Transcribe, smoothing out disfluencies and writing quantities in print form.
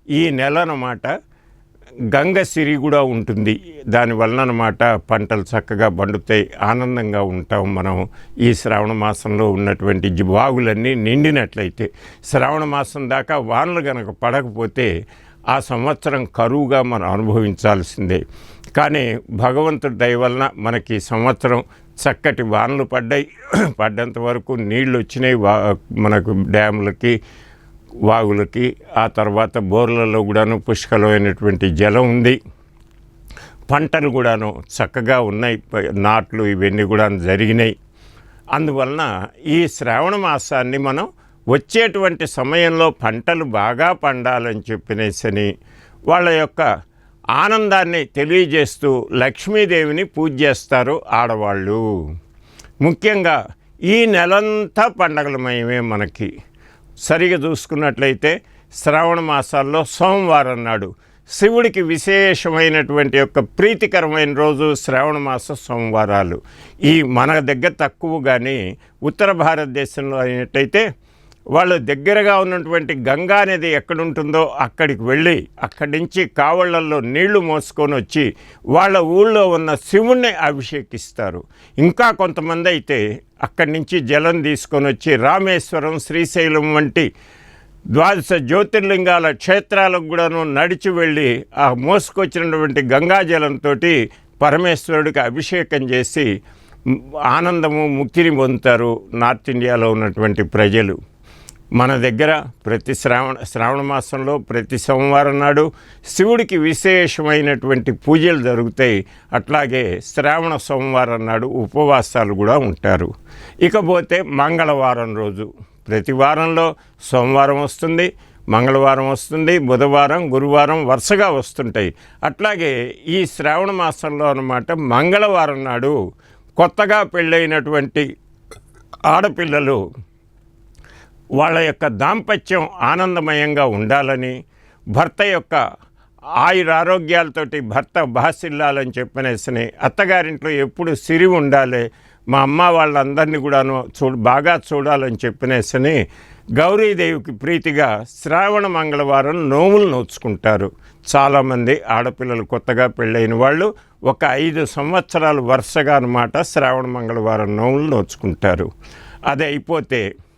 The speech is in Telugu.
ఈ నెల అన్నమాట గంగ సిరి కూడా ఉంటుంది. దానివలన అన్నమాట పంటలు చక్కగా పండుతాయి, ఆనందంగా ఉంటాం మనం. ఈ శ్రావణ మాసంలో ఉన్నటువంటి వాగులన్నీ నిండినట్లయితే, శ్రావణ మాసం దాకా వానలు కనుక పడకపోతే ఆ సంవత్సరం కరువుగా మనం అనుభవించాల్సిందే. కానీ భగవంతుడి దయ వలన మనకి సంవత్సరం చక్కటి వానలు పడ్డాయి. పడ్డంత వరకు నీళ్ళు వచ్చినాయి మనకు డ్యాములకి, వాగులకి. ఆ తర్వాత బోర్లలో కూడాను పుష్కలమైనటువంటి జలం ఉంది. పంటలు కూడాను చక్కగా ఉన్నాయి, నాట్లు ఇవన్నీ కూడా జరిగినాయి. అందువలన ఈ శ్రావణ మాసాన్ని మనం వచ్చేటువంటి సమయంలో పంటలు బాగా పండాలని చెప్పినేసని వాళ్ళ యొక్క ఆనందాన్ని తెలియజేస్తూ లక్ష్మీదేవిని పూజ చేస్తారు ఆడవాళ్ళు. ముఖ్యంగా ఈ నెలంతా పండగలమయమే మనకి. సరిగా చూసుకున్నట్లయితే శ్రావణ మాసాల్లో సోమవారం నాడు శివుడికి విశేషమైనటువంటి యొక్క ప్రీతికరమైన రోజు శ్రావణ మాస సోమవారాలు. ఈ మన దగ్గర తక్కువ, కానీ ఉత్తర భారతదేశంలో అయినట్టయితే వాళ్ళు దగ్గరగా ఉన్నటువంటి గంగా నది ఎక్కడుంటుందో అక్కడికి వెళ్ళి అక్కడి నుంచి కావళ్ళల్లో నీళ్లు మోసుకొని వచ్చి వాళ్ళ ఊళ్ళో ఉన్న శివుణ్ణి అభిషేకిస్తారు. ఇంకా కొంతమంది అయితే అక్కడి నుంచి జలం తీసుకొని వచ్చి రామేశ్వరం, శ్రీశైలం వంటి ద్వాదశ జ్యోతిర్లింగాల క్షేత్రాలకు కూడాను నడిచి వెళ్ళి ఆ మోసుకొచ్చినటువంటి గంగాజలంతో పరమేశ్వరుడికి అభిషేకం చేసి ఆనందము, ముక్తిని పొందుతారు నార్త్ ఇండియాలో ఉన్నటువంటి ప్రజలు. మన దగ్గర ప్రతి శ్రావణ మాసంలో ప్రతి సోమవారం నాడు శివుడికి విశేషమైనటువంటి పూజలు జరుగుతాయి. అట్లాగే శ్రావణ సోమవారం నాడు ఉపవాసాలు కూడా ఉంటారు. ఇకపోతే మంగళవారం రోజు, ప్రతి వారంలో సోమవారం వస్తుంది, మంగళవారం వస్తుంది, బుధవారం, గురువారం వరుసగా వస్తుంటాయి. అట్లాగే ఈ శ్రావణ మాసంలో అన్నమాట మంగళవారం నాడు కొత్తగా పెళ్ళైనటువంటి ఆడపిల్లలు వాళ్ళ యొక్క దాంపత్యం ఆనందమయంగా ఉండాలని, భర్త యొక్క ఆయురారోగ్యాలతోటి భర్త బాసిల్లాలని చెప్పనేసి, అత్తగారింట్లో ఎప్పుడు సిరి ఉండాలి, మా అమ్మ వాళ్ళందరినీ కూడాను బాగా చూడాలని చెప్పనేసి గౌరీదేవికి ప్రీతిగా శ్రావణ మంగళవారం నోములు నోచుకుంటారు. చాలామంది ఆడపిల్లలు కొత్తగా పెళ్ళైన వాళ్ళు ఒక 5 సంవత్సరాలు వరుసగా అన్నమాట శ్రావణ మంగళవారం నోములు నోచుకుంటారు. అది అయిపోతే